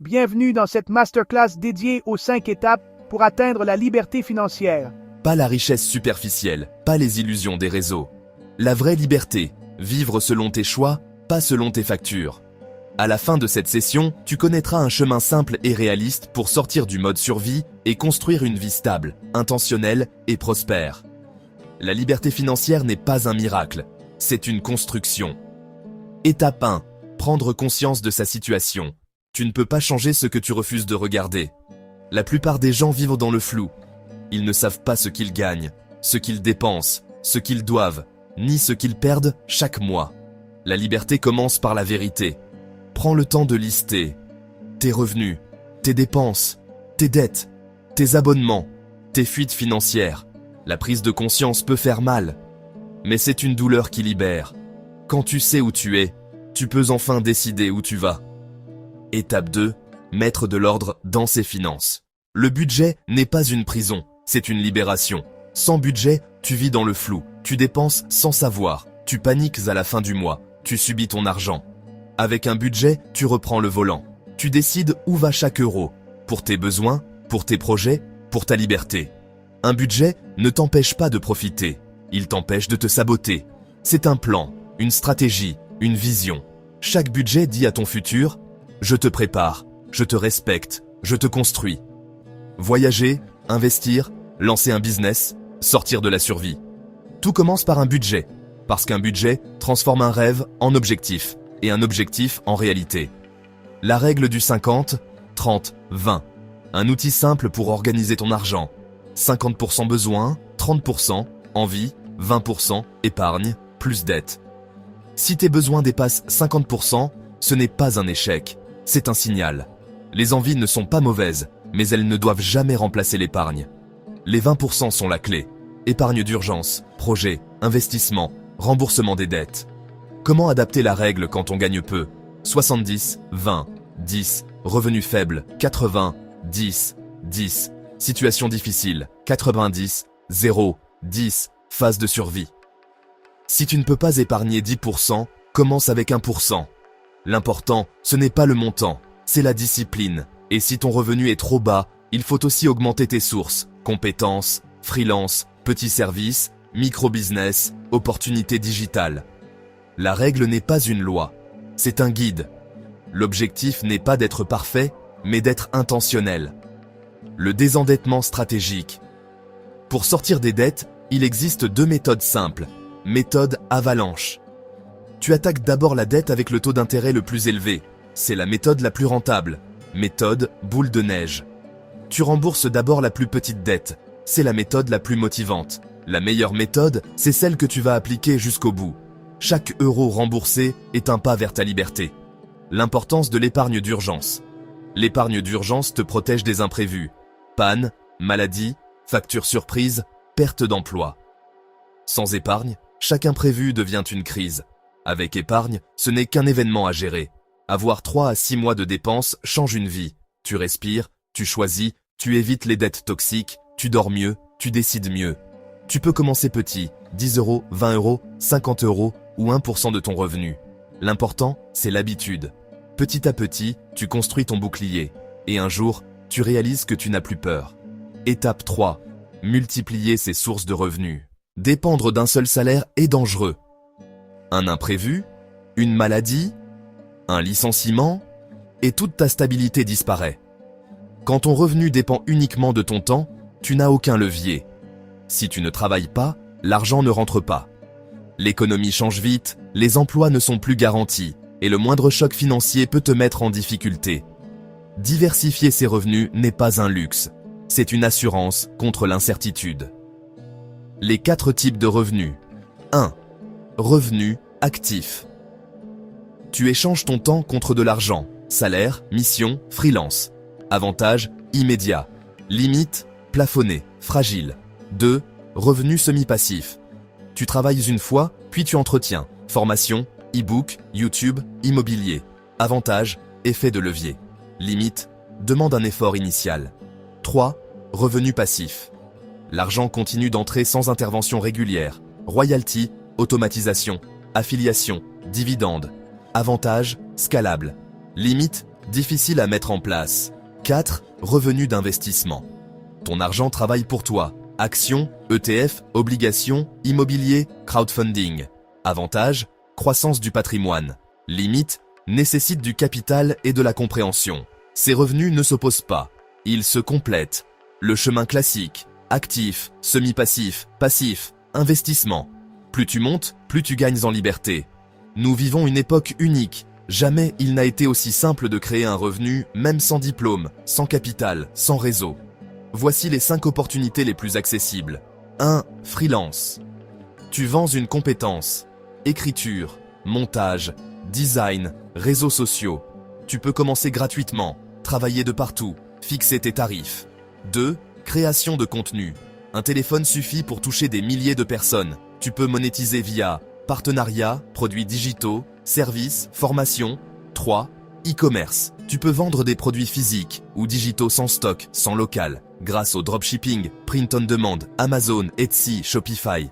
Bienvenue dans cette masterclass dédiée aux 5 étapes pour atteindre la liberté financière. Pas la richesse superficielle, pas les illusions des réseaux. La vraie liberté, vivre selon tes choix, pas selon tes factures. À la fin de cette session, tu connaîtras un chemin simple et réaliste pour sortir du mode survie et construire une vie stable, intentionnelle et prospère. La liberté financière n'est pas un miracle, c'est une construction. Étape 1. Prendre conscience de sa situation. Tu ne peux pas changer ce que tu refuses de regarder. La plupart des gens vivent dans le flou. Ils ne savent pas ce qu'ils gagnent, ce qu'ils dépensent, ce qu'ils doivent, ni ce qu'ils perdent chaque mois. La liberté commence par la vérité. Prends le temps de lister tes revenus, tes dépenses, tes dettes, tes abonnements, tes fuites financières. La prise de conscience peut faire mal, mais c'est une douleur qui libère. Quand tu sais où tu es, tu peux enfin décider où tu vas. Étape 2. Mettre de l'ordre dans ses finances. Le budget n'est pas une prison, c'est une libération. Sans budget, tu vis dans le flou, tu dépenses sans savoir, tu paniques à la fin du mois, tu subis ton argent. Avec un budget, tu reprends le volant. Tu décides où va chaque euro, pour tes besoins, pour tes projets, pour ta liberté. Un budget ne t'empêche pas de profiter, il t'empêche de te saboter. C'est un plan, une stratégie, une vision. Chaque budget dit à ton futur: je te prépare, je te respecte, je te construis. Voyager, investir, lancer un business, sortir de la survie. Tout commence par un budget, parce qu'un budget transforme un rêve en objectif, et un objectif en réalité. La règle du 50, 30, 20. Un outil simple pour organiser ton argent. 50% besoin, 30% envie, 20% épargne, plus dette. Si tes besoins dépassent 50%, ce n'est pas un échec, c'est un signal. Les envies ne sont pas mauvaises, mais elles ne doivent jamais remplacer l'épargne. Les 20% sont la clé. Épargne d'urgence, projet, investissement, remboursement des dettes. Comment adapter la règle quand on gagne peu? 70, 20, 10, revenus faibles, 80, 10, 10, situation difficile, 90, 0, 10, phase de survie. Si tu ne peux pas épargner 10%, commence avec 1%. L'important, ce n'est pas le montant, c'est la discipline. Et si ton revenu est trop bas, il faut aussi augmenter tes sources, compétences, freelance, petits services, micro-business, opportunités digitales. La règle n'est pas une loi, c'est un guide. L'objectif n'est pas d'être parfait, mais d'être intentionnel. Le désendettement stratégique. Pour sortir des dettes, il existe 2 méthodes simples. Méthode avalanche. Tu attaques d'abord la dette avec le taux d'intérêt le plus élevé. C'est la méthode la plus rentable. Méthode boule de neige. Tu rembourses d'abord la plus petite dette. C'est la méthode la plus motivante. La meilleure méthode, c'est celle que tu vas appliquer jusqu'au bout. Chaque euro remboursé est un pas vers ta liberté. L'importance de l'épargne d'urgence. L'épargne d'urgence te protège des imprévus. Panne, maladie, facture surprise, perte d'emploi. Sans épargne, chaque imprévu devient une crise. Avec épargne, ce n'est qu'un événement à gérer. Avoir 3 à 6 mois de dépenses change une vie. Tu respires, tu choisis, tu évites les dettes toxiques, tu dors mieux, tu décides mieux. Tu peux commencer petit, 10 euros, 20 euros, 50 euros ou 1% de ton revenu. L'important, c'est l'habitude. Petit à petit, tu construis ton bouclier. Et un jour, tu réalises que tu n'as plus peur. Étape 3. Multiplier ses sources de revenus. Dépendre d'un seul salaire est dangereux. Un imprévu, une maladie, un licenciement, et toute ta stabilité disparaît. Quand ton revenu dépend uniquement de ton temps, tu n'as aucun levier. Si tu ne travailles pas, l'argent ne rentre pas. L'économie change vite, les emplois ne sont plus garantis, et le moindre choc financier peut te mettre en difficulté. Diversifier ses revenus n'est pas un luxe, c'est une assurance contre l'incertitude. Les 4 types de revenus. 1. Revenus actifs. Tu échanges ton temps contre de l'argent, salaire, mission, freelance. Avantage immédiat. Limite plafonné, fragile. 2. Revenus semi-passifs. Tu travailles une fois, puis tu entretiens. Formation, e-book, YouTube, immobilier. Avantage, effet de levier. Limite, demande un effort initial. 3. Revenus passifs. L'argent continue d'entrer sans intervention régulière. Royalty, automatisation, affiliation, dividendes. Avantage, scalable. Limite, difficile à mettre en place. 4. Revenus d'investissement. Ton argent travaille pour toi. Actions, ETF, obligations, immobilier, crowdfunding. Avantage, croissance du patrimoine. Limite, nécessite du capital et de la compréhension. Ces revenus ne s'opposent pas. Ils se complètent. Le chemin classique, actif, semi-passif, passif, investissement. Plus tu montes, plus tu gagnes en liberté. Nous vivons une époque unique. Jamais il n'a été aussi simple de créer un revenu, même sans diplôme, sans capital, sans réseau. Voici les 5 opportunités les plus accessibles. 1. Freelance. Tu vends une compétence. Écriture, montage, design, réseaux sociaux. Tu peux commencer gratuitement, travailler de partout, fixer tes tarifs. 2. Création de contenu. Un téléphone suffit pour toucher des milliers de personnes. Tu peux monétiser via partenariats, produits digitaux, services, formations. 3. E-commerce. Tu peux vendre des produits physiques ou digitaux sans stock, sans local, grâce au dropshipping, print on demand, Amazon, Etsy, Shopify.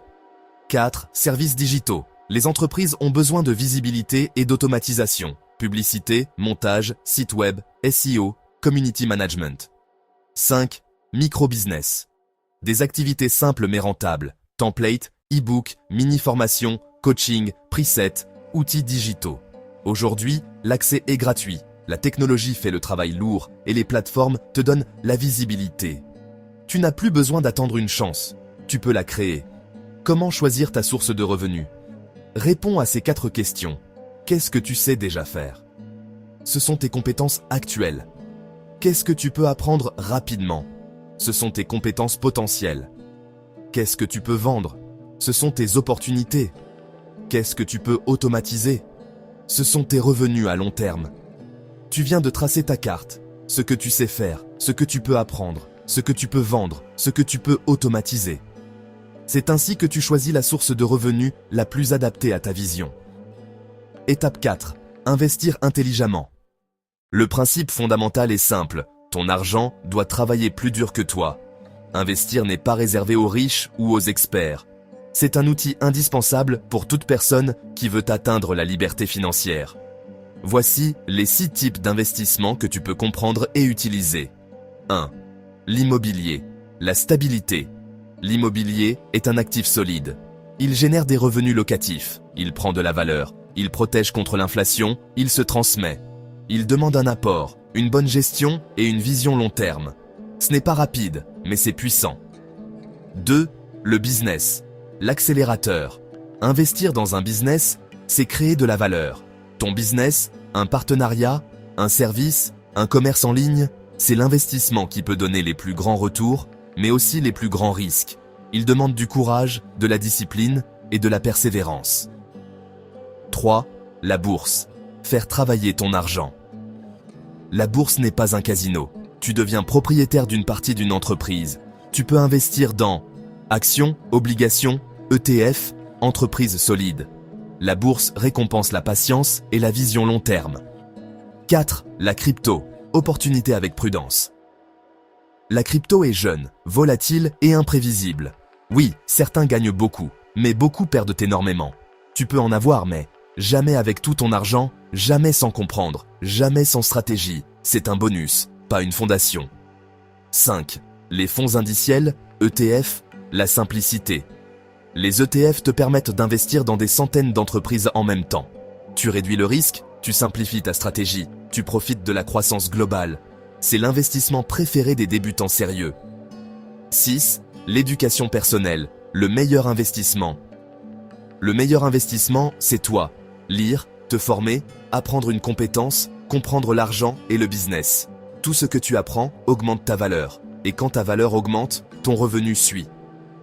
4. Services digitaux. Les entreprises ont besoin de visibilité et d'automatisation. Publicité, montage, site web, SEO, community management. 5. Micro-business. Des activités simples mais rentables. Template, e-book, mini-formation, coaching, preset, outils digitaux. Aujourd'hui, l'accès est gratuit. La technologie fait le travail lourd et les plateformes te donnent la visibilité. Tu n'as plus besoin d'attendre une chance. Tu peux la créer. Comment choisir ta source de revenus? Réponds à ces 4 questions. Qu'est-ce que tu sais déjà faire? Ce sont tes compétences actuelles. Qu'est-ce que tu peux apprendre rapidement? Ce sont tes compétences potentielles. Qu'est-ce que tu peux vendre? Ce sont tes opportunités. Qu'est-ce que tu peux automatiser? Ce sont tes revenus à long terme. Tu viens de tracer ta carte, ce que tu sais faire, ce que tu peux apprendre, ce que tu peux vendre, ce que tu peux automatiser. C'est ainsi que tu choisis la source de revenus la plus adaptée à ta vision. Étape 4. Investir intelligemment. Le principe fondamental est simple, ton argent doit travailler plus dur que toi. Investir n'est pas réservé aux riches ou aux experts. C'est un outil indispensable pour toute personne qui veut atteindre la liberté financière. Voici les 6 types d'investissements que tu peux comprendre et utiliser. 1. L'immobilier. La stabilité. L'immobilier est un actif solide. Il génère des revenus locatifs, il prend de la valeur, il protège contre l'inflation, il se transmet. Il demande un apport, une bonne gestion et une vision long terme. Ce n'est pas rapide, mais c'est puissant. 2. Le business. L'accélérateur. Investir dans un business, c'est créer de la valeur. Ton business, un partenariat, un service, un commerce en ligne, c'est l'investissement qui peut donner les plus grands retours, mais aussi les plus grands risques. Il demande du courage, de la discipline et de la persévérance. 3. La bourse. Faire travailler ton argent. La bourse n'est pas un casino. Tu deviens propriétaire d'une partie d'une entreprise. Tu peux investir dans actions, obligations, ETF, entreprises solides. La bourse récompense la patience et la vision long terme. 4. La crypto. Opportunité avec prudence. La crypto est jeune, volatile et imprévisible. Oui, certains gagnent beaucoup, mais beaucoup perdent énormément. Tu peux en avoir, mais jamais avec tout ton argent, jamais sans comprendre, jamais sans stratégie. C'est un bonus, pas une fondation. 5. Les fonds indiciels, ETF, la simplicité. Les ETF te permettent d'investir dans des centaines d'entreprises en même temps. Tu réduis le risque, tu simplifies ta stratégie, tu profites de la croissance globale. C'est l'investissement préféré des débutants sérieux. 6. L'éducation personnelle, le meilleur investissement. Le meilleur investissement, c'est toi. Lire, te former, apprendre une compétence, comprendre l'argent et le business. Tout ce que tu apprends augmente ta valeur. Et quand ta valeur augmente, ton revenu suit.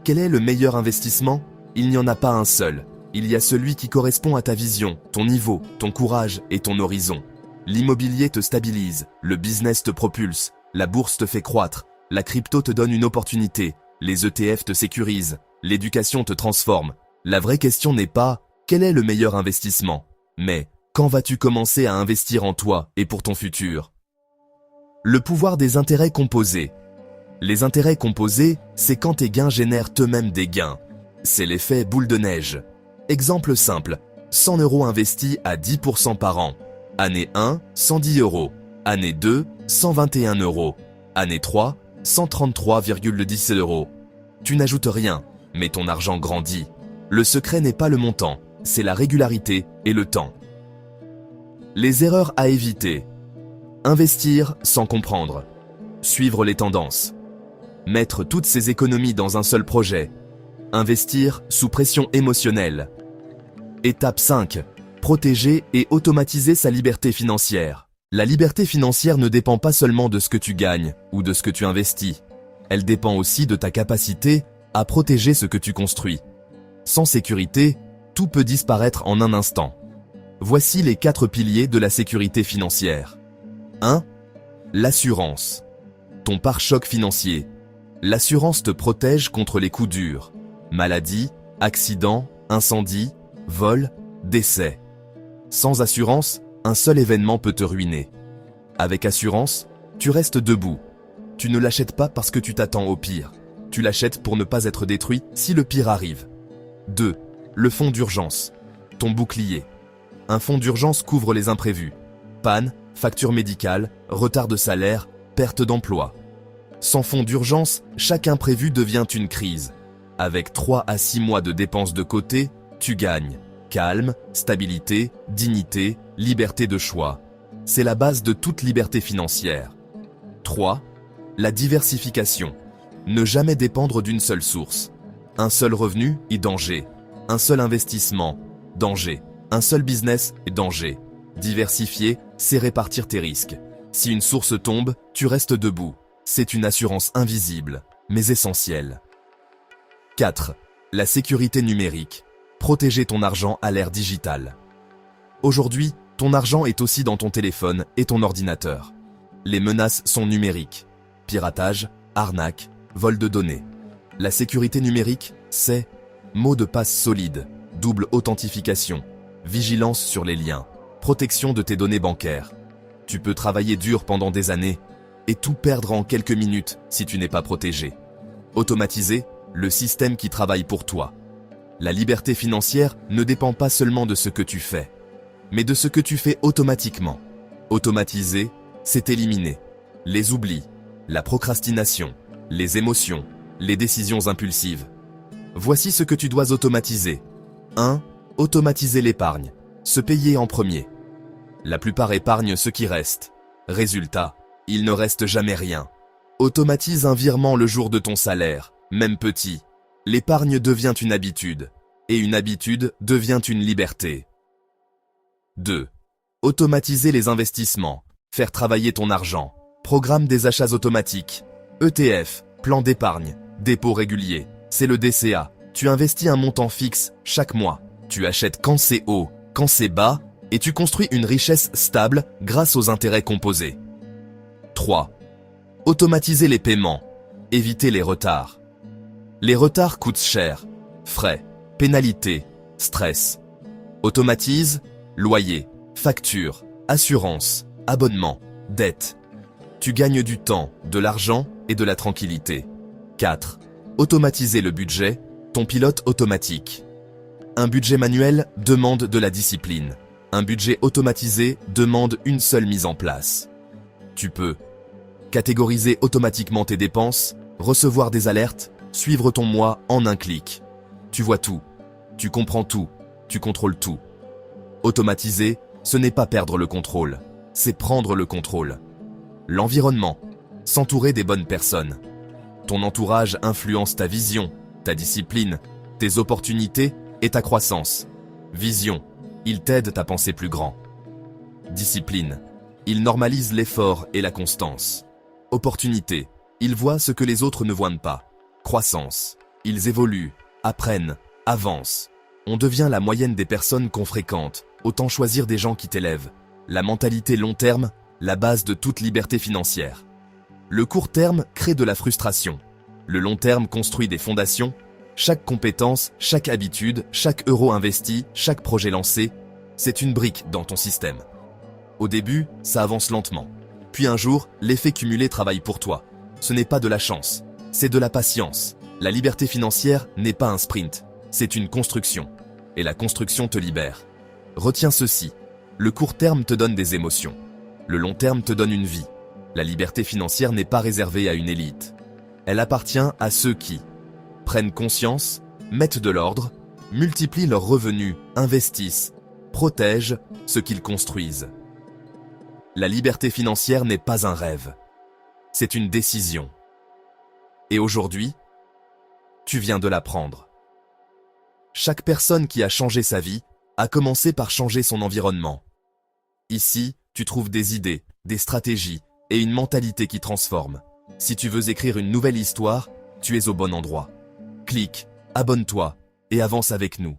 Quel est le meilleur investissement? Il n'y en a pas un seul. Il y a celui qui correspond à ta vision, ton niveau, ton courage et ton horizon. L'immobilier te stabilise, le business te propulse, la bourse te fait croître, la crypto te donne une opportunité, les ETF te sécurisent, l'éducation te transforme. La vraie question n'est pas « quel est le meilleur investissement ?» mais « quand vas-tu commencer à investir en toi et pour ton futur ?» Le pouvoir des intérêts composés. Les intérêts composés, c'est quand tes gains génèrent eux-mêmes des gains. C'est l'effet boule de neige. Exemple simple, 100 € investis à 10% par an. Année 1, 110 €. Année 2, 121 €. Année 3, 133,10 €. Tu n'ajoutes rien, mais ton argent grandit. Le secret n'est pas le montant, c'est la régularité et le temps. Les erreurs à éviter. Investir sans comprendre. Suivre les tendances. Mettre toutes ses économies dans un seul projet. Investir sous pression émotionnelle. Étape 5. Protéger et automatiser sa liberté financière. La liberté financière ne dépend pas seulement de ce que tu gagnes ou de ce que tu investis. Elle dépend aussi de ta capacité à protéger ce que tu construis. Sans sécurité, tout peut disparaître en un instant. Voici les 4 piliers de la sécurité financière. 1. L'assurance. Ton pare-choc financier. L'assurance te protège contre les coups durs. Maladie, accident, incendie, vol, décès. Sans assurance, un seul événement peut te ruiner. Avec assurance, tu restes debout. Tu ne l'achètes pas parce que tu t'attends au pire. Tu l'achètes pour ne pas être détruit si le pire arrive. 2. Le fonds d'urgence. Ton bouclier. Un fonds d'urgence couvre les imprévus. Panne, facture médicale, retard de salaire, perte d'emploi. Sans fonds d'urgence, chaque imprévu devient une crise. Avec 3 à 6 mois de dépenses de côté, tu gagnes. Calme, stabilité, dignité, liberté de choix. C'est la base de toute liberté financière. 3. La diversification. Ne jamais dépendre d'une seule source. Un seul revenu et danger. Un seul investissement, danger. Un seul business et danger. Diversifier, c'est répartir tes risques. Si une source tombe, tu restes debout. C'est une assurance invisible, mais essentielle. 4. La sécurité numérique. Protéger ton argent à l'ère digitale. Aujourd'hui, ton argent est aussi dans ton téléphone et ton ordinateur. Les menaces sont numériques. Piratage, arnaque, vol de données. La sécurité numérique, c'est mot de passe solide, double authentification, vigilance sur les liens, protection de tes données bancaires. Tu peux travailler dur pendant des années et tout perdre en quelques minutes si tu n'es pas protégé. Automatiser, le système qui travaille pour toi. La liberté financière ne dépend pas seulement de ce que tu fais, mais de ce que tu fais automatiquement. Automatiser, c'est éliminer les oublis, la procrastination, les émotions, les décisions impulsives. Voici ce que tu dois automatiser. 1. Automatiser l'épargne. Se payer en premier. La plupart épargnent ce qui reste. Résultat, il ne reste jamais rien. Automatise un virement le jour de ton salaire, même petit. L'épargne devient une habitude, et une habitude devient une liberté. 2. Automatiser les investissements. Faire travailler ton argent. Programme des achats automatiques. ETF, plan d'épargne, dépôt régulier. C'est le DCA. Tu investis un montant fixe chaque mois. Tu achètes quand c'est haut, quand c'est bas, et tu construis une richesse stable grâce aux intérêts composés. 3. Automatiser les paiements. Éviter les retards. Les retards coûtent cher. Frais, pénalités, stress. Automatise, loyer, facture, assurance, abonnement, dette. Tu gagnes du temps, de l'argent et de la tranquillité. 4. Automatiser le budget, ton pilote automatique. Un budget manuel demande de la discipline. Un budget automatisé demande une seule mise en place. Tu peux catégoriser automatiquement tes dépenses, recevoir des alertes, suivre ton mois en un clic. Tu vois tout, tu comprends tout, tu contrôles tout. Automatiser, ce n'est pas perdre le contrôle, c'est prendre le contrôle. L'environnement, s'entourer des bonnes personnes. Ton entourage influence ta vision, ta discipline, tes opportunités et ta croissance. Vision, il t'aide à penser plus grand. Discipline, il normalise l'effort et la constance. Opportunité, il voit ce que les autres ne voient pas. Croissance, ils évoluent, apprennent, avancent. On devient la moyenne des personnes qu'on fréquente, autant choisir des gens qui t'élèvent. La mentalité long terme, la base de toute liberté financière. Le court terme crée de la frustration. Le long terme construit des fondations. Chaque compétence, chaque habitude, chaque euro investi, chaque projet lancé, c'est une brique dans ton système. Au début, ça avance lentement. Puis un jour, l'effet cumulé travaille pour toi. Ce n'est pas de la chance, c'est de la patience. La liberté financière n'est pas un sprint, c'est une construction. Et la construction te libère. Retiens ceci, le court terme te donne des émotions. Le long terme te donne une vie. La liberté financière n'est pas réservée à une élite. Elle appartient à ceux qui prennent conscience, mettent de l'ordre, multiplient leurs revenus, investissent, protègent ce qu'ils construisent. La liberté financière n'est pas un rêve. C'est une décision. Et aujourd'hui, tu viens de la prendre. Chaque personne qui a changé sa vie a commencé par changer son environnement. Ici, tu trouves des idées, des stratégies et une mentalité qui transforme. Si tu veux écrire une nouvelle histoire, tu es au bon endroit. Clique, abonne-toi et avance avec nous.